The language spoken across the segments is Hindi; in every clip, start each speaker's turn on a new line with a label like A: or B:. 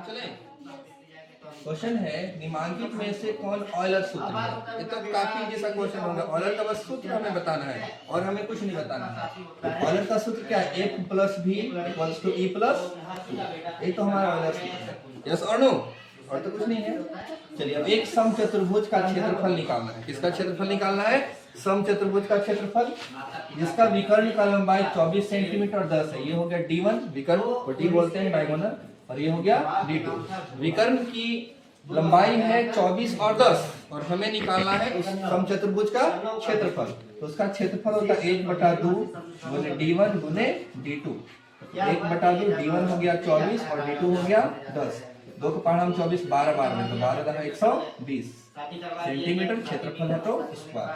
A: चले। क्वेश्चन है निम्नलिखित में से कौन ऑयलर सूत्र है। ये तो काफी जैसा क्वेश्चन होगा। ऑयलर का बस सूत्र हमें बताना है और हमें कुछ नहीं बताना है। ऑयलर का सूत्र क्या है? F + V = E + ये तो हमारा ऑयलर सूत्र है। यस और नो? और तो कुछ नहीं है। चलिए अब एक समचतुर्भुज का क्षेत्रफल निकालना है। किसका क्षेत्रफल निकालना है? समचतुर्भुज का क्षेत्रफल जिसका विकर्ण का लंबाई 24 सेंटीमीटर और 10 है। ये हो गया D1 विकर्ण को D बोलते हैं डायगोनल, और ये हो गया D2। विकर्ण की लंबाई है 24 और 10 और हमें निकालना है उस समचतुर्भुज का क्षेत्रफल। तो उसका क्षेत्रफल होता है 1/2 गुने D1 गुने D2। 1/2 D1 हो गया 24 और D2 हो गया 10। 2 का पहाड़ा हम 24 12 बार में, तो 12 120 सेंटीमीटर क्षेत्रफल है तो स्क्वायर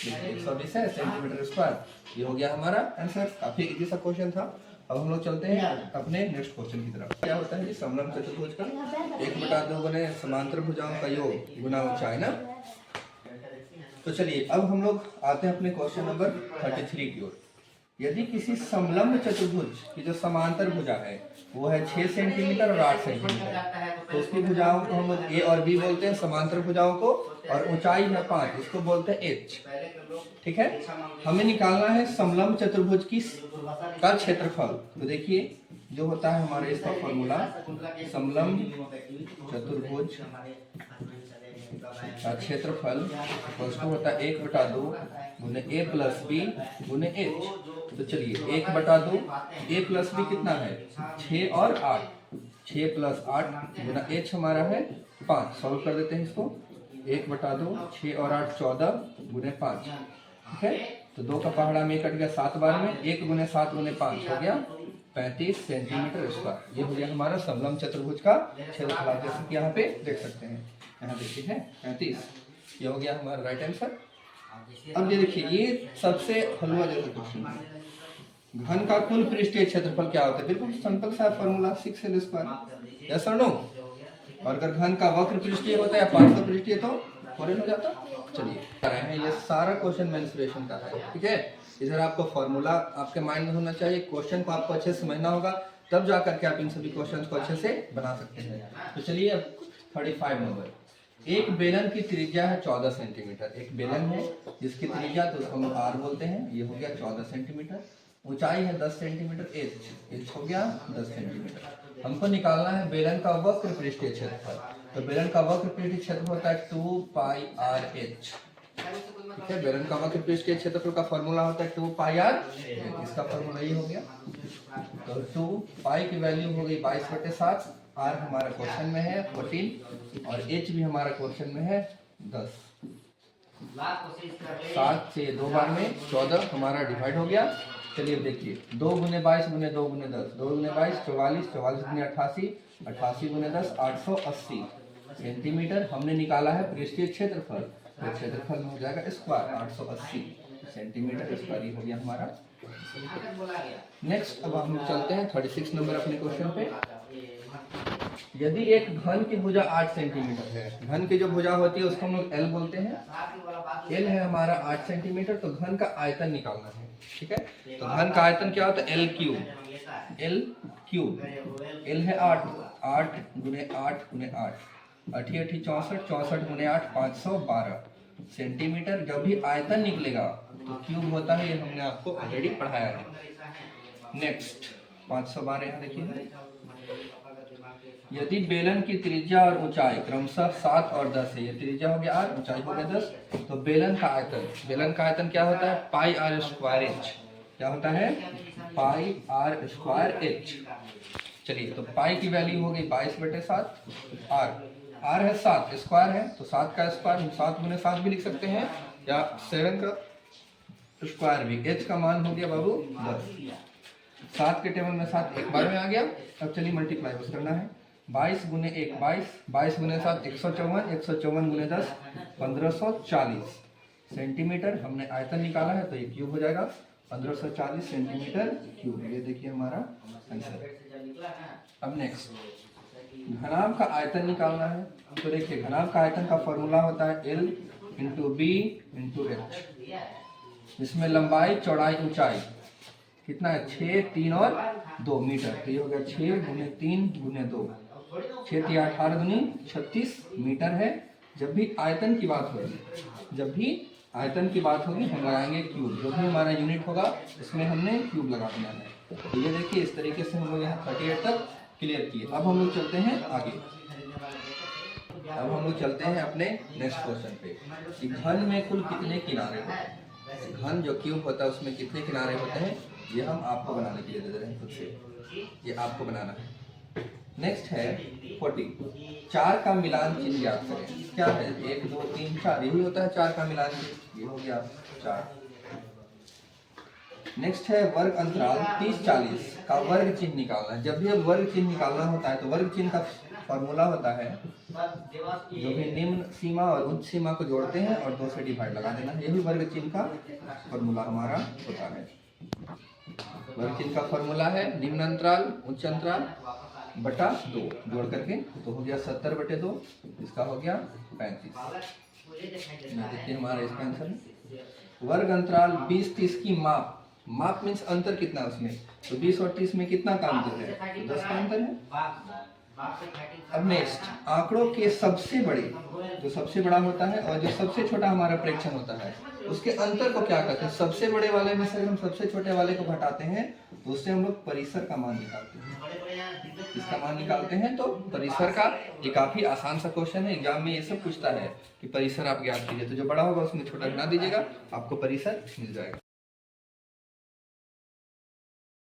A: 120 है सेंटीमीटर स्क्वायर। ये हो गया हमारा आंसर। काफी इजी सा क्वेश्चन था। अब हम लोग चलते हैं अपने नेक्स्ट क्वेश्चन की तरफ। क्या होता है जी? समलंब चतुर्भुज का 1/2 गुने समांतर भुजाओं का योग गुना ऊंचाई ना। तो चलिए अब हम लोग आते हैं अपने क्वेश्चन नंबर 33 की ओर। यदि किसी समलंब चतुर्भुज की जो समांतर भुजा है वो है 6 सेंटीमीटर और 8 सेंटीमीटर, तो उसकी भुजाओं को हम लोग ए और बी बोलते हैं, समांतर भुजाओं को, और ऊंचाई है 5, इसको बोलते हैं एच। ठीक है। हमें निकालना है समलंब चतुर्भुज की का क्षेत्रफल। तो देखिए जो होता है हमारे इसका फॉर्मूला, समलंब चतुर्भुज का क्षेत्रफल होता है 1/2 गुने A + B गुने H। तो चलिए 1/2 A + B कितना है? 6 और 8। 6 + 8 गुना H हमारा है 5। सॉल्व कर देते हैं इसको। 1/2 6 और 8 14 गुने 5। ठीक है। तो 2 का पहाड़ा में कट गया 7 बार में। 1 गुने 7 गुने 5 हो गया 35 सेंटीमीटर स्क्वायर। ये हो गया हमारा समलंब चतुर्भुज का क्षेत्रफल। जैसे कि यहाँ पे देख सकते हैं, यहाँ देखिए है 35। ये हो गया हमारा राइट आंसर। अब ये देखिए ये सबसे हलवा जैसा क्वेश्चन है। घन का कुल पृष्ठीय क्षेत्रफल क्या होता है? बिल्कुल सिंपल सा फॉर्मूला 6L²। यस और नो? और अगर घन का वक्र पृष्ठीय होता है या पार्श्व पृष्ठीय तो फॉरन हो जाता। चलिए ये सारा क्वेश्चन मेंसुरेशन का है। ठीक है। इधर आपको फॉर्मूला आपके माइंड में होना चाहिए, क्वेश्चन को आपको अच्छे से समझना होगा, तब जा करके आप इन सभी क्वेश्चंस को अच्छे से बना सकते हैं। तो चलिए अब 35 नंबर। एक बेलन की त्रिज्या है 14 सेंटीमीटर। एक बेलन है जिसकी त्रिज्या तो उसको हम R बोलते हैं। ये हो गया 14 सेंटीमीटर। ऊंचाई है 10 सेंटीमीटर। एच हो गया 10 सेंटीमीटर। हमको निकालना है बेलन का वक्र पृष्ठीय क्षेत्रफल। तो बेलन का वक्र पृष्ठीय क्षेत्रफल होता है 2πRh। ठीक है। बेलन का वक्र पृष्ठीय क्षेत्रफल का फॉर्मूला होता है 2πR। इसका फॉर्मूला ये हो गया। तो 2π की वैल्यू हो गई 22/7। R हमारा क्वेश्चन में है 14 और H भी हमारा क्वेश्चन में है 10। 7 से 2 बार में 14 हमारा डिवाइड हो गया। चलिए देखिए 2 गुने 22 गुने 2 गुने 10, 2 गुने 22 44, 44 गुने 88, 88 गुने 10 880 सेंटीमीटर हमने निकाला है पृष्ठीय क्षेत्रफल। तो क्षेत्रफल में हो जाएगा स्क्वायर 880 सेंटीमीटर स्क्वायर हो गया हमारा। नेक्स्ट अब हम चलते हैं 36 नंबर अपने क्वेश्चन पे। यदि एक घन की भुजा 8 सेंटीमीटर है, घन की जो भुजा होती है उसको हम लोग L बोलते हैं। L है हमारा 8 सेंटीमीटर। तो घन का आयतन निकालना है। ठीक है। तो घन का आयतन क्या होता है? L cube. L है 8 गुने 8 गुने 8 8 64 64 गुने 8 512 सेंटीमीटर। जब भी आयतन निकलेगा तो क्यूब होता है। ये हमने आपको ऑलरेडी पढ़ाया है। नेक्स्ट 512 यहाँ देखिए। यदि बेलन की त्रिज्या और ऊंचाई क्रमशः 7 और 10 है, ये त्रिज्या हो गया R, ऊंचाई हो गया 10, तो बेलन का आयतन क्या होता है? πr²h। क्या होता है? πr²h। चलिए तो पाई की वैल्यू हो गई 22/7। R है 7, स्क्वायर है तो 7 का स्क्वायर 7 गुने 7 भी लिख सकते हैं, या 7 का स्क्वायर भी। H का मान हो गया बाबू 10। 7 के टेबल में 7 एक बार में आ गया। अब चलिए मल्टीप्लाई बस करना है। 22 गुने 1 22, 22 गुने 7 154, 154 गुने 10 1540 सेंटीमीटर। हमने आयतन निकाला है तो ये क्यूब हो जाएगा 1540 सेंटीमीटर क्यूब। ये देखिए हमारा आंसर। अब नेक्स्ट घनाभ का आयतन निकालना है। तो देखिए घनाभ का आयतन का फॉर्मूला होता है L × B × H। इसमें लंबाई चौड़ाई ऊंचाई कितना है? 6 3 और 2 मीटर। तो ये हो गया 6 गुने 3 गुने 2 6 × 18 दूनी 36 मीटर है। जब भी आयतन की बात होगी हम लगाएंगे क्यूब। जो भी हमारा यूनिट होगा उसमें हमने क्यूब लगा देना है। तो ये देखिए इस तरीके से हम लोग यहाँ 38 तक क्लियर किए। अब हम लोग चलते हैं आगे। अब हम लोग चलते हैं अपने नेक्स्ट क्वेश्चन पे कि घन में कुल कितने किनारे होते हैं। घन जो क्यूब होता है उसमें कितने किनारे होते हैं, ये हम आपको बनाने के लिए दे रहे हैं खुद से, ये आपको बनाना है। नेक्स्ट है 40, 4 का मिलान चिन्ह ज्ञात करें। क्या है 1 2 3 4, यही होता है 4 का मिलान चिन्ह, ये हो गया 4। नेक्स्ट है वर्ग अंतराल 30 40 का वर्ग चिन्ह निकालना है। जब भी वर्ग चिन्ह निकालना होता है तो वर्ग चिन्ह का फॉर्मूला होता है जो भी निम्न सीमा और उच्च सीमा को जोड़ते हैं और 2 से डिवाइड लगा देना है। यही वर्ग चिन्ह का फॉर्मूला हमारा होता है। वर्ग चिन्ह का फॉर्मूला है निम्न अंतराल उच्च अंतराल बटा 2 जोड़ करके, तो हो गया 70/2, इसका हो गया 35। देखिए हमारा इसका आंसर वर्ग अंतराल 20 30 की माप मीन्स अंतर कितना उसमें, तो 20 और 30 में कितना का अंतर है, तो 10 का अंतर है। अब नेक्स्ट आंकड़ों के सबसे बड़े, जो सबसे बड़ा होता है और जो सबसे छोटा हमारा प्रेक्षण होता है उसके अंतर को क्या कहते हैं। सबसे बड़े वाले में से हम सबसे छोटे वाले को घटाते हैं तो उससे हम लोग परिसर का मान निकालते हैं। इसका मान निकालते हैं तो परिसर का, ये काफी आसान सा क्वेश्चन है, एग्जाम में ये सब पूछता है कि परिसर आप ज्ञात कीजिए, तो जो बड़ा होगा उसमें छोटा बना दीजिएगा, आपको परिसर मिल जाएगा।